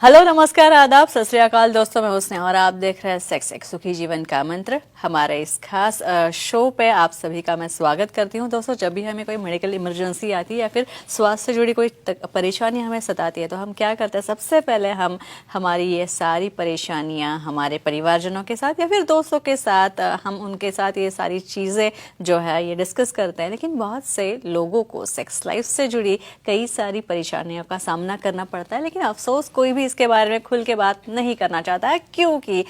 Hello, नमस्कार, आदाब, सत श्री अकाल दोस्तों, मैं हुस्न और आप देख रहे हैं सेक्स एक सुखी जीवन का मंत्र। हमारे इस खास शो पे आप सभी का मैं स्वागत करती हूं। दोस्तों, जब भी हमें कोई मेडिकल इमरजेंसी आती है या फिर स्वास्थ्य से जुड़ी कोई परेशानी हमें सताती है तो हम क्या करते हैं, सबसे पहले हम हमारी ये सारी परेशानियां हमारे परिवारजनों के साथ या फिर दोस्तों के साथ हम उनके साथ ये सारी चीज़ें जो है ये डिस्कस करते हैं। लेकिन बहुत से लोगों को सेक्स लाइफ से जुड़ी कई सारी परेशानियों का सामना करना पड़ता है, लेकिन अफसोस कोई भी इसके बारे में खुल के बात नहीं करना चाहता है, क्योंकि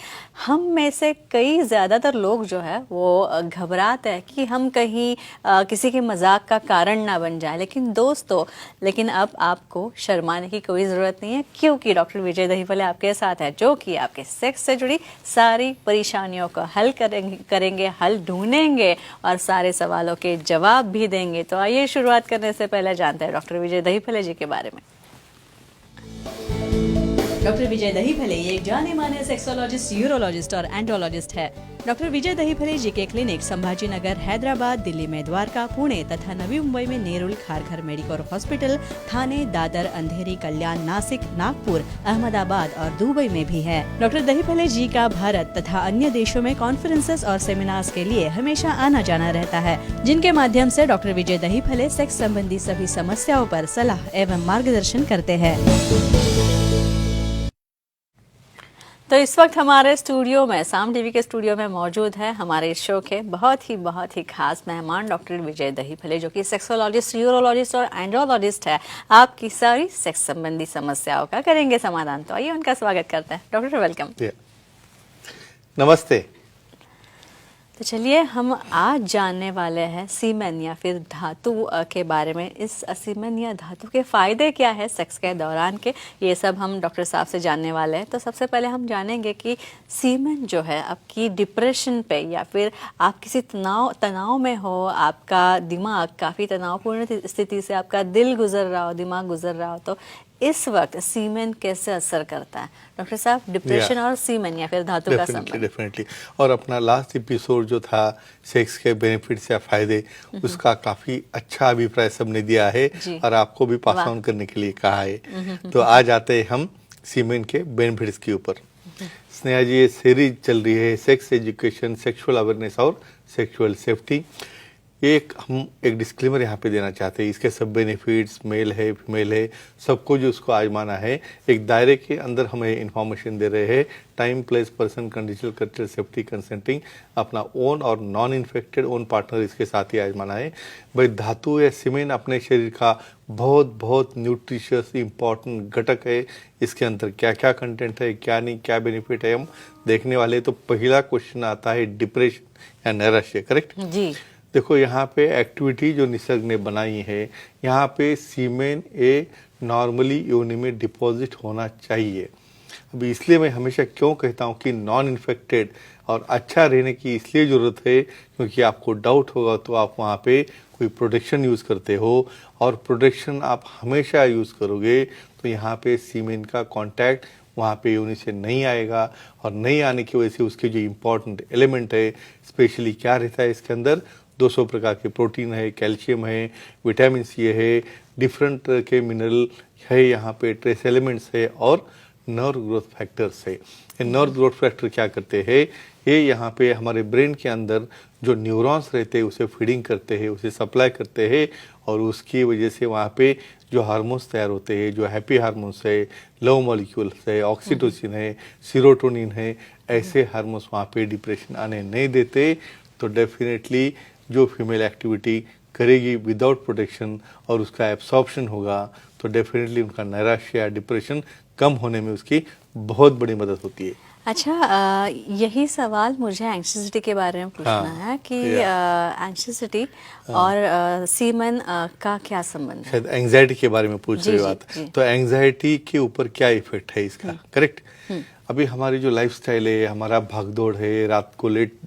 हम में से कई ज़्यादातर लोग जो है वो घबराते हैं कि हम कहीं किसी के मजाक का कारण ना बन जाए। लेकिन अब आपको शर्माने की कोई ज़रूरत नहीं है, क्योंकि डॉक्टर विजय दहीफले आपके साथ है, जो कि आपके सेक्स से जुड़ी सारी परेशानियों का हल करेंगे, हल ढूंढेंगे और सारे सवालों के जवाब भी देंगे। तो आइए शुरुआत करने से पहले जानते हैं डॉक्टर विजय दहीफले जी के बारे में। डॉक्टर विजय दहीफले ये एक जाने माने सेक्सोलॉजिस्ट, यूरोलॉजिस्ट और एंड्रोलॉजिस्ट है। डॉक्टर विजय दहीफले जी के क्लिनिक संभाजी नगर, हैदराबाद, दिल्ली में द्वारका, पुणे तथा नवी मुंबई में नेरुल, खारघर मेडिकोर हॉस्पिटल, थाने, दादर, अंधेरी, कल्याण, नासिक, नागपुर, अहमदाबाद और दुबई में भी है। डॉक्टर दहीफले जी का भारत तथा अन्य देशों में कॉन्फ्रेंसेस और सेमिनार्स के लिए हमेशा आना जाना रहता है, जिनके माध्यम से डॉक्टर विजय दहीफले सेक्स संबंधी सभी समस्याओं पर सलाह एवं मार्गदर्शन करते हैं। तो इस वक्त हमारे स्टूडियो में, साम टीवी के स्टूडियो में मौजूद है हमारे इस शो के बहुत ही खास मेहमान डॉक्टर विजय दहीफले, जो कि सेक्सोलॉजिस्ट, यूरोलॉजिस्ट और एंड्रोलॉजिस्ट है। आपकी सारी सेक्स संबंधी समस्याओं का करेंगे समाधान। तो आइए उनका स्वागत करते हैं। Doctor welcome. नमस्ते। तो चलिए, हम आज जानने वाले हैं सीमेन या फिर धातु के बारे में। इस सीमेन या धातु के फायदे क्या है सेक्स के दौरान के, ये सब हम डॉक्टर साहब से जानने वाले हैं। तो सबसे पहले हम जानेंगे कि सीमेन जो है आपकी डिप्रेशन पे या फिर आप किसी तनाव में हो, आपका दिमाग काफ़ी तनावपूर्ण स्थिति से आपका दिल गुजर रहा हो, दिमाग गुजर रहा हो, तो इस वक्त सीमेन कैसे असर करता है? डॉक्टर साहब, डिप्रेशन और सीमेन या फिर धातु का संबंध। डेफिनेटली। और अपना लास्ट एपिसोड जो था सेक्स के बेनिफिट्स या फायदे, उसका काफी अच्छा अभिप्राय सबने दिया है और आपको भी पास ऑन करने के लिए कहा है। तो आज आते हैं हम सीमेन के बेनिफिट्स के ऊपर। स्नेहा जी, ये सीरीज चल रही है सेक्स एजुकेशन, सेक्सुअल अवेयरनेस और सेक्सुअल सेफ्टी। हम एक डिस्क्लेमर यहाँ पे देना चाहते हैं, इसके सब बेनिफिट्स, मेल है फीमेल है, सबको जो उसको आजमाना है, एक दायरे के अंदर हमें इंफॉर्मेशन दे रहे हैं। Time, place, person, conditional, culture, safety, consenting, अपना ओन और नॉन इन्फेक्टेड ओन पार्टनर इसके साथ ही आजमाना है। भाई, धातु या सीमेन अपने शरीर का बहुत न्यूट्रिशियस इंपॉर्टेंट घटक है। इसके अंदर क्या क्या कंटेंट है, क्या नहीं, क्या बेनिफिट है, हम देखने वाले। तो पहला क्वेश्चन आता है डिप्रेशन या नैराश्य। करेक्ट जी। देखो, यहाँ पे एक्टिविटी जो निसर्ग ने बनाई है, यहाँ पे सीमेन नॉर्मली योनि में डिपॉजिट होना चाहिए। अभी इसलिए मैं हमेशा क्यों कहता हूँ कि नॉन इन्फेक्टेड और अच्छा रहने की इसलिए ज़रूरत है, क्योंकि आपको डाउट होगा तो आप वहाँ पे कोई प्रोटेक्शन यूज़ करते हो, और प्रोटेक्शन आप हमेशा यूज़ करोगे तो यहाँ पे सीमेन का कॉन्टैक्ट वहाँ पे योनि से नहीं आएगा, और नहीं आने की वजह से उसके जो इम्पोर्टेंट एलिमेंट है, स्पेशली क्या रहता है इसके अंदर, 200 प्रकार के प्रोटीन है, कैल्शियम है, विटामिन सी है, डिफरेंट के मिनरल है, यहाँ पे ट्रेस एलिमेंट्स है, और नर्व ग्रोथ फैक्टर्स है। ये नर्व ग्रोथ फैक्टर क्या करते हैं, ये यहाँ पे हमारे ब्रेन के अंदर जो न्यूरॉन्स रहते हैं उसे फीडिंग करते हैं, उसे सप्लाई करते हैं, और उसकी वजह से वहाँ पे जो हार्मोन्स तैयार होते हैं, जो हैप्पी हार्मोन्स है, लव मॉलिक्यूल्स है, ऑक्सीटोसिन है, सीरोटोनिन है, ऐसे हार्मोन्स वहाँ पे डिप्रेशन आने नहीं देते। तो डेफिनेटली जो फीमेल एक्टिविटी करेगी विदाउट प्रोटेक्शन और उसका एब्सॉर्प्शन होगा, तो डेफिनेटली उनका नैराश्य या डिप्रेशन कम होने में उसकी बहुत बड़ी मदद होती है। अच्छा, यही सवाल मुझे एंग्जाइटी के बारे में पूछना है कि एंग्जाइटी और सीमेन का क्या संबंध है? शायद एंग्जाइटी के बारे में पूछ रही बात। तो एंग्जाइटी के ऊपर क्या इफेक्ट है इसका? करेक्ट। अभी हमारी जो लाइफस्टाइल है, हमारा भागदौड़ है, रात को लेट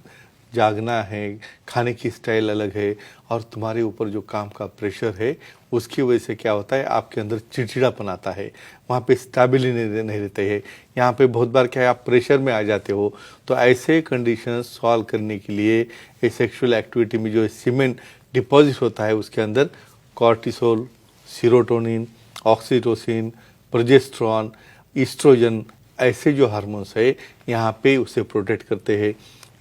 जागना है, खाने की स्टाइल अलग है, और तुम्हारे ऊपर जो काम का प्रेशर है, उसकी वजह से क्या होता है, आपके अंदर चिड़चिड़ापन आता है, वहाँ पे स्टेबिलिटी नहीं रहते है। यहाँ पे बहुत बार क्या है, आप प्रेशर में आ जाते हो। तो ऐसे कंडीशंस सॉल्व करने के लिए ये सेक्सुअल एक्टिविटी में जो सीमेन डिपॉजिट होता है, उसके अंदर cortisol, serotonin, oxytocin, progesterone, estrogen, ऐसे जो हार्मोन्स है यहाँ पे उसे प्रोटेक्ट करते हैं।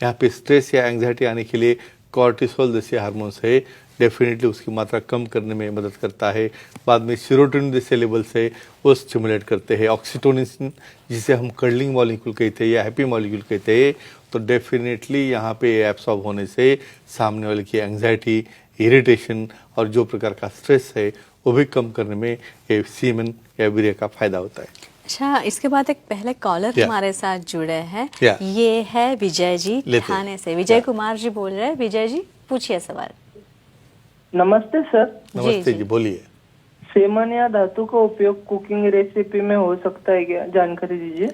यहाँ पे स्ट्रेस या एंग्जाइटी आने के लिए कॉर्टिसोल जैसे हार्मोन्स है डेफिनेटली उसकी मात्रा कम करने में मदद करता है। बाद में सीरोटोनिन जैसे लेवल्स है वो स्टिमुलेट करते हैं। ऑक्सीटोसिन जिसे हम कर्लिंग मॉलिक्यूल कहते हैं या हैप्पी मॉलिक्यूल कहते हैं, तो डेफिनेटली यहाँ पे एब्सॉर्ब होने से सामने वाले की एंग्जाइटी, इरिटेशन और जो प्रकार का स्ट्रेस है वो भी कम करने में ये सीमेन या वीर्य का फायदा होता है। अच्छा, इसके बाद एक पहले कॉलर हमारे साथ जुड़े हैं। ये है विजय जी ठाणे से। विजय कुमार जी बोल रहे हैं। विजय जी पूछिए सवाल। नमस्ते सर। नमस्ते जी, बोलिए। सेमन या धातु का उपयोग कुकिंग रेसिपी में हो सकता है क्या, जानकारी दीजिए।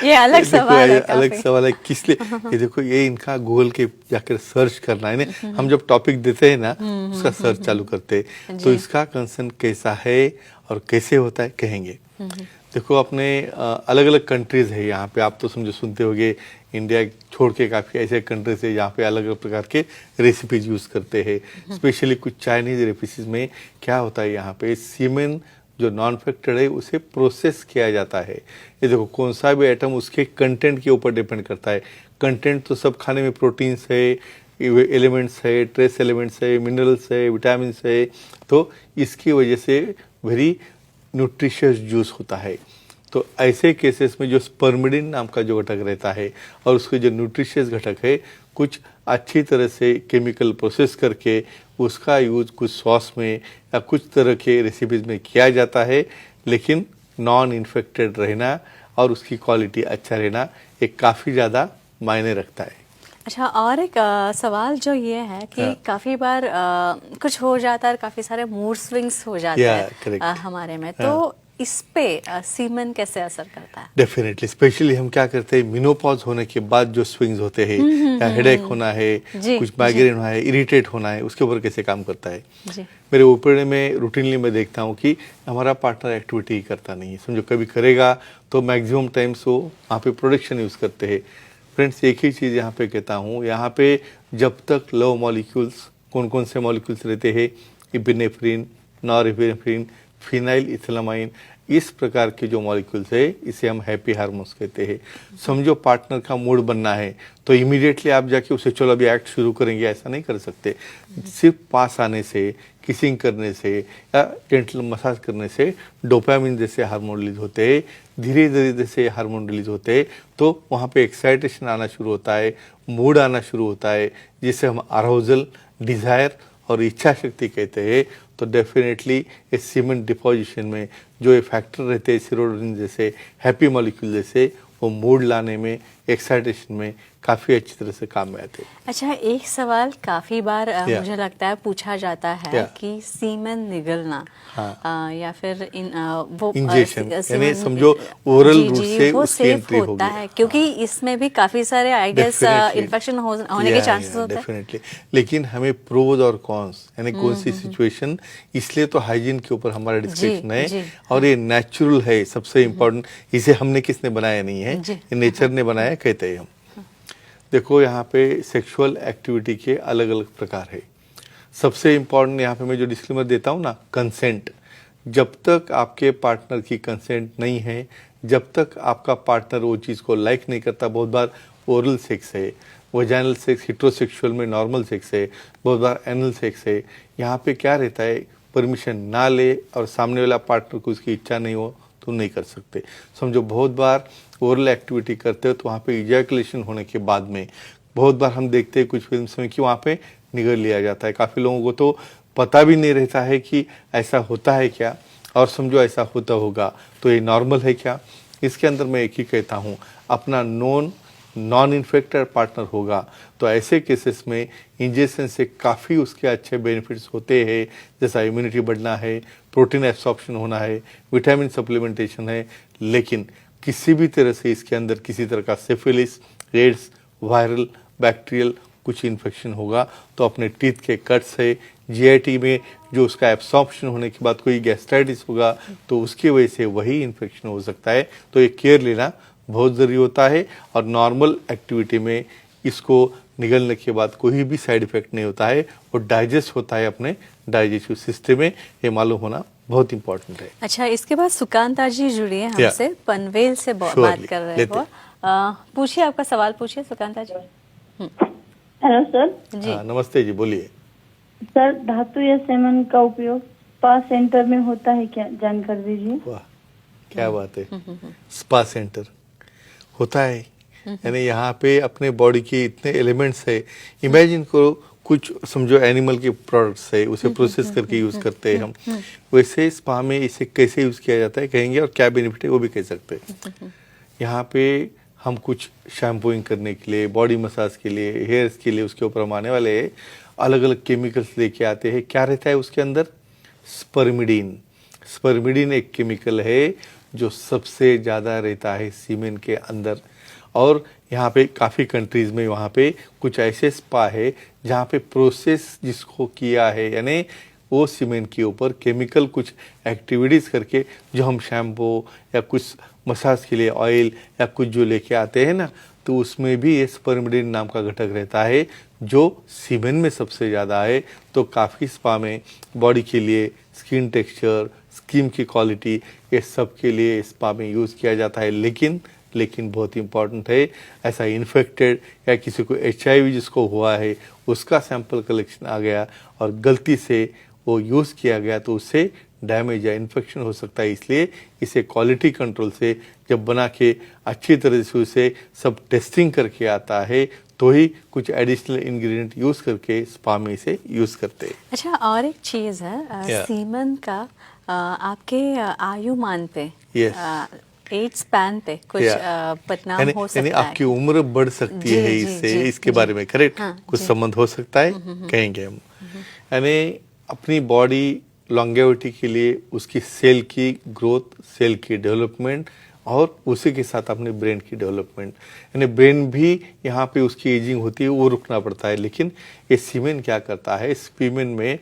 ये अलग सवाल है। अलग सवाल है किस लिए? ये देखो, ये इनका गूगल के जाकर सर्च करना है ना। हम जब टॉपिक देते हैं ना उसका सर्च चालू करते हैं तो इसका कंसर्न कैसा है और कैसे होता है कहेंगे। देखो, अपने अलग अलग कंट्रीज है यहाँ पे, आप तो समझो सुनते होंगे इंडिया छोड़ के काफ़ी ऐसे कंट्रीज है जहाँ पे अलग अलग प्रकार के रेसिपीज यूज़ करते हैं। स्पेशली कुछ चाइनीज रेसिपीज में क्या होता है, यहाँ पे सीमेन जो नॉन फैक्टेड है उसे प्रोसेस किया जाता है। ये देखो, कौन सा भी आइटम उसके कंटेंट के ऊपर डिपेंड करता है। कंटेंट तो सब खाने में प्रोटीन्स है, एलिमेंट्स है, ट्रेस एलिमेंट्स है, मिनरल्स है, विटामिन है, तो इसकी वजह से वेरी न्यूट्रिशियस जूस होता है। तो ऐसे केसेस में जो स्पर्मिडिन नाम का जो घटक रहता है और उसके जो न्यूट्रिशियस घटक है कुछ अच्छी तरह से केमिकल प्रोसेस करके उसका यूज कुछ सॉस में या कुछ तरह के रेसिपीज में किया जाता है, लेकिन नॉन इन्फेक्टेड रहना और उसकी क्वालिटी अच्छा रहना एक काफ़ी ज़्यादा मायने रखता है। अच्छा, और एक सवाल जो ये है कि काफी बार कुछ हो जाता है, काफी सारे मूड स्विंग्स हो जाते हैं हमारे में, तो इस पे सीमन कैसे असर करता है? डेफिनेटली, स्पेशली हम क्या करते हैं, मिनोपॉज होने के बाद जो स्विंग्स होते हैं या हेडेक होना है, कुछ माइग्रेन होना है, इरिटेट होना है, उसके ऊपर कैसे काम करता है। मेरे ऊपर में रूटीनली मैं देखता हूँ कि हमारा पार्टनर एक्टिविटी करता नहीं है। समझो कभी करेगा तो मैक्सिमम टाइम्स वो वहाँ पे प्रोडक्शन यूज़ करते हैं। फ्रेंड्स, एक ही चीज़ यहाँ पे कहता हूँ, यहाँ पे जब तक लव मॉलिक्यूल्स, कौन कौन से मॉलिक्यूल्स रहते हैं, इपिनेफ्रिन, नॉरएपिनेफ्रिन, फिनाइल इथिलामाइन, इस प्रकार के जो मॉलिक्यूल्स है इसे हम हैप्पी हार्मोन्स कहते हैं। समझो पार्टनर का मूड बनना है तो इमीडिएटली आप जाके उसे चलो अभी एक्ट शुरू करेंगे, ऐसा नहीं कर सकते। सिर्फ पास आने से, किसिंग करने से या जेंटल मसाज करने से डोपामिन जैसे हार्मोन रिलीज होते हैं, धीरे धीरे जैसे हार्मोन रिलीज होते हैं, तो वहाँ पे एक्साइटेशन आना शुरू होता है, मूड आना शुरू होता है, जिसे हम अराउजल, डिज़ायर और इच्छा शक्ति कहते हैं। तो डेफिनेटली इस सीमेन डिपोजिशन में जो ये फैक्टर रहते हैं सीरोटोनिन जैसे, हैप्पी मॉलिक्यूल जैसे, वो मूड लाने में, एक्साइटेशन में काफ़ी अच्छी तरह से काम में आते हैं। अच्छा, एक सवाल काफ़ी बार मुझे लगता है पूछा जाता है कि सीमेन निगलना या फिर वो इंजेक्शन, यानी समझो ओरल रूट से वो उसकी सेफ एंट्री होता है, क्योंकि इसमें भी काफ़ी सारे आई गेस इन्फेक्शन होने के चांसेस होते हैं। डेफिनेटली, लेकिन हमें प्रोज और कॉन्स यानी कौन सी सिचुएशन, इसलिए तो हाइजीन के ऊपर हमारा डिस्कशन है और ये नेचुरल है। सबसे इम्पोर्टेंट, इसे हमने किसने बनाया नहीं है, ये नेचर ने बनाया कहते हैं हम। देखो, यहाँ पे सेक्सुअल एक्टिविटी के अलग अलग प्रकार है। सबसे इम्पोर्टेंट यहाँ पे मैं जो डिस्क्लेमर देता हूँ ना, कंसेंट। जब तक आपके पार्टनर की कंसेंट नहीं है, जब तक आपका पार्टनर वो चीज़ को लाइक नहीं करता, बहुत बार ओरल सेक्स है, वजाइनल सेक्स हेटेरोसेक्सुअल में नॉर्मल सेक्स है, बहुत बार एनल सेक्स है, यहाँ पे क्या रहता है, परमिशन ना ले और सामने वाला पार्टनर को उसकी इच्छा नहीं हो तो नहीं कर सकते। समझो बहुत बार ओरल एक्टिविटी करते हो तो वहाँ पे इजैकुलेशन होने के बाद में बहुत बार हम देखते हैं कुछ फिल्म्स में कि वहाँ पे निगल लिया जाता है। काफ़ी लोगों को तो पता भी नहीं रहता है कि ऐसा होता है क्या, और समझो ऐसा होता होगा तो ये नॉर्मल है क्या। इसके अंदर मैं एक ही कहता हूँ, अपना नॉन इन्फेक्टेड पार्टनर होगा तो ऐसे केसेस में इंजेक्शन से काफ़ी उसके अच्छे बेनिफिट्स होते हैं, जैसा इम्यूनिटी बढ़ना है, प्रोटीन एब्सॉर्प्शन होना है, विटामिन सप्लीमेंटेशन है। लेकिन किसी भी तरह से इसके अंदर किसी तरह का सिफिलिस, एड्स, वायरल, बैक्टीरियल कुछ इन्फेक्शन होगा तो अपने टीथ के कट्स है, जीआईटी में जो उसका एब्सॉर्प्शन होने के बाद कोई गैस्ट्राइटिस होगा तो उसकी वजह से वही इन्फेक्शन हो सकता है। तो ये केयर लेना बहुत ज़रूरी होता है और नॉर्मल एक्टिविटी में इसको निगलने के बाद कोई भी साइड इफेक्ट नहीं होता है और डाइजेस्ट होता है अपने डाइजेस्टिव सिस्टम में, ये मालूम होना बहुत इंपॉर्टेंट है। अच्छा, इसके बाद सुकांता जी जुड़ी है हमसे, पनवेल से बात कर रहे हैं वो। पूछिए, आपका सवाल पूछिए सुकांता जी। हेलो सर जी नमस्ते जी, बोलिए। सर, धातु या सेमन का उपयोग स्पा सेंटर में होता है क्या, जानकारी दीजिए। वाह, क्या बात है। स्पा सेंटर होता है, यानी यहाँ पे अपने बॉडी के इतने एलिमेंट्स है। इमेजिन करो कुछ समझो एनिमल के प्रोडक्ट्स है, उसे प्रोसेस करके यूज करते हैं हम, वैसे स्पा में इसे कैसे यूज किया जाता है कहेंगे, और क्या बेनिफिट है वो भी कह सकते हैं। यहाँ पे हम कुछ शैम्पूइंग करने के लिए, बॉडी मसाज के लिए, हेयर्स के लिए उसके ऊपर हम आने वाले अलग अलग केमिकल्स लेके आते हैं। क्या रहता है उसके अंदर? स्पर्मिडीन। स्पर्मिडीन एक केमिकल है जो सबसे ज़्यादा रहता है सीमेन के अंदर। और यहाँ पे काफ़ी कंट्रीज़ में वहाँ पे कुछ ऐसे स्पा है जहाँ पे प्रोसेस जिसको किया है, यानी वो सीमेंट के ऊपर केमिकल कुछ एक्टिविटीज़ करके, जो हम शैम्पू या कुछ मसाज के लिए ऑयल या कुछ जो लेके आते हैं ना, तो उसमें भी ये स्पर्मिडीन नाम का घटक रहता है जो सीमेन में सबसे ज़्यादा है। तो काफ़ी स्पा में बॉडी के लिए, स्किन टेक्सचर, स्किन की क्वालिटी, ये सब के लिए स्पा में यूज़ किया जाता है। लेकिन बहुत इंपॉर्टेंट है, ऐसा इन्फेक्टेड या किसी को HIV जिसको हुआ है उसका सैंपल कलेक्शन आ गया और गलती से वो यूज़ किया गया तो उससे डैमेज या इन्फेक्शन हो सकता है। इसलिए इसे क्वालिटी कंट्रोल से जब बना के अच्छी तरह से उसे सब टेस्टिंग करके आता है तो ही कुछ एडिशनल इंग्रेडिएंट यूज़ करके स्पा में इसे यूज़ करते हैं। अच्छा, और एक चीज़ है, सीमन का आपके आयुमान पे, एज स्पैन पे कुछ परिणाम हो सकता है, आपकी उम्र बढ़ सकती है इससे, इसके बारे में करेक्ट कुछ संबंध हो सकता है कहेंगे हम। यानी अपनी बॉडी लॉन्गेविटी के लिए उसकी सेल की ग्रोथ, सेल की डेवलपमेंट और उसी के साथ अपने ब्रेन की डेवलपमेंट, यानी ब्रेन भी यहाँ पे उसकी एजिंग होती है, वो रुकना पड़ता है। लेकिन ये सीमेन क्या करता है, सीमेन में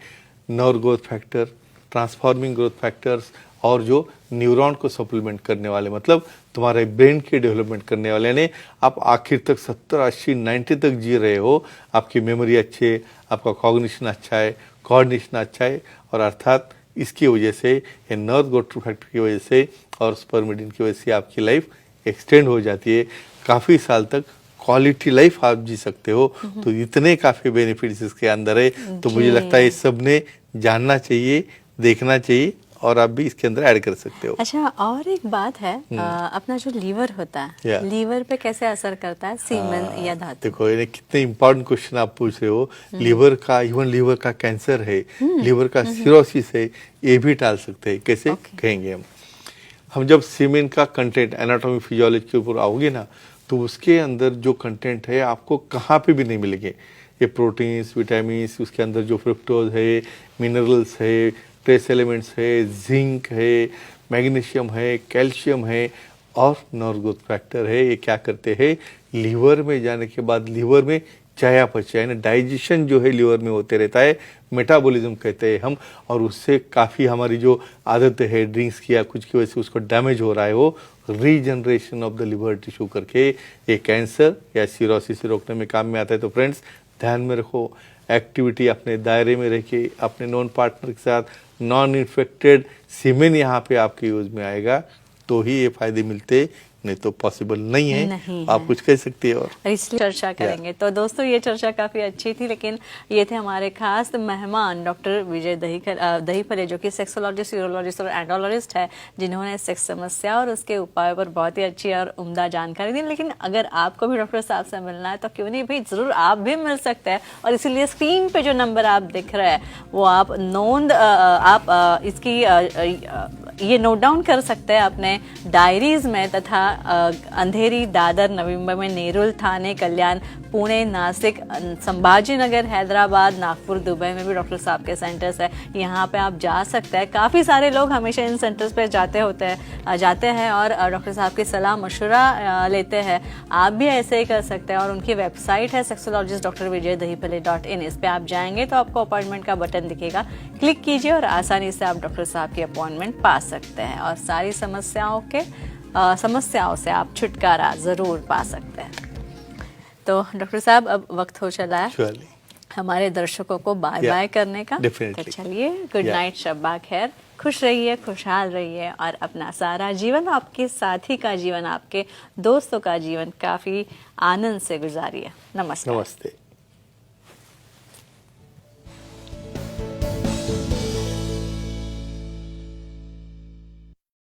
nerve growth factor, transforming growth factors और जो न्यूरॉन को सप्लीमेंट करने वाले, मतलब तुम्हारे ब्रेन के डेवलपमेंट करने वाले, यानी आप आखिर तक 70, 80, 90 तक जी रहे हो, आपकी मेमोरी अच्छी है, आपका कॉग्निशन अच्छा है, कोऑर्डिनेशन अच्छा है, और अर्थात इसकी वजह से, ये नर्व ग्रोथ फैक्टर की वजह से और स्पर्मिडीन की वजह से आपकी लाइफ एक्सटेंड हो जाती है, काफ़ी साल तक क्वालिटी लाइफ आप जी सकते हो। तो इतने काफ़ी बेनिफिट्स इसके अंदर है, तो मुझे लगता है सब ने जानना चाहिए, देखना चाहिए, और आप भी इसके अंदर ऐड कर सकते हो। अच्छा, और एक बात है, अपना जो लीवर होता है, लीवर पे कैसे असर करता है सीमेन या धातु? देखो, ये कितने इंपॉर्टेंट क्वेश्चन आप पूछ रहे हो। लीवर का, इवन लीवर का कैंसर है, लीवर का सिरोसिस है, ये भी टाल सकते हैं। कैसे कहेंगे हम जब सीमेन का कंटेंट, एनाटॉमी फिजियोलॉजी के ऊपर आओगे ना, तो उसके अंदर जो कंटेंट है आपको कहाँ पे भी नहीं मिलेंगे। ये प्रोटीन्स, विटामिन्स, उसके अंदर जो फ्रुक्टोज है, मिनरल्स है, ट्रेस एलिमेंट्स है, जिंक है, मैग्नीशियम है, कैल्शियम है और नर्व ग्रोथ फैक्टर है। ये क्या करते हैं, लीवर में जाने के बाद लीवर में चयापचय, यानी डाइजेशन जो है लीवर में होते रहता है, मेटाबॉलिज्म कहते हैं हम, और उससे काफ़ी हमारी जो आदत है ड्रिंक्स की या कुछ की वजह से उसको डैमेज हो रहा है, वो regeneration of the liver tissue करके ये कैंसर या सिरोसिस से रोकने में काम में आता है। तो फ्रेंड्स, ध्यान में रखो, एक्टिविटी अपने दायरे में रह के अपने नॉन पार्टनर के साथ, नॉन इन्फेक्टेड सीमेन यहाँ पे आपके यूज में आएगा तो ही ये फायदे मिलते, नहीं तो पॉसिबल नहीं है। आप कुछ कह सकती है और इसलिए चर्चा करेंगे। तो दोस्तों, ये चर्चा काफी अच्छी थी, लेकिन ये थे हमारे खास मेहमान डॉक्टर विजय दहीफले, जो कि सेक्सोलॉजिस्ट, यूरोलॉजिस्ट और एंडोलॉजिस्ट है, जिन्होंने सेक्स समस्या और उसके उपाय पर बहुत ही अच्छी और उम्दा जानकारी दी। लेकिन अगर आपको भी डॉक्टर साहब से मिलना है तो क्यों नहीं भाई, जरूर आप भी मिल सकते हैं। और इसीलिए स्क्रीन पे जो नंबर आप दिख रहे हैं वो आप इसकी ये नोट डाउन कर सकते हैं अपने डायरीज में, तथा अंधेरी, दादर, नवी मुंबई में नेरुल, थाने, कल्याण, पुणे, नासिक, संभाजीनगर, हैदराबाद, नागपुर, दुबई में भी डॉक्टर साहब के सेंटर्स है। यहाँ पे आप जा सकते हैं। काफ़ी सारे लोग हमेशा इन सेंटर्स पे जाते हैं और डॉक्टर साहब की सलाह मशवरा लेते हैं। आप भी ऐसे ही कर सकते हैं। और उनकी वेबसाइट है sexologist.dr.vijaydahipale.in। इस पर आप जाएंगे तो आपको अपॉइंटमेंट का बटन दिखेगा, क्लिक कीजिए और आसानी से आप डॉक्टर साहब की अपॉइंटमेंट पा सकते हैं और सारी समस्याओं से आप छुटकारा ज़रूर पा सकते हैं। तो डॉक्टर साहब अब वक्त हो चला है Surely. हमारे दर्शकों को बाय Yeah, बाय करने का। definitely. तो चलिए गुड Yeah. नाइट, शब्बा खैर, खुश रहिए, खुशहाल रहिए और अपना सारा जीवन, आपके साथी का जीवन, आपके दोस्तों का जीवन काफी आनंद से गुजारिए। नमस्कार। नमस्ते।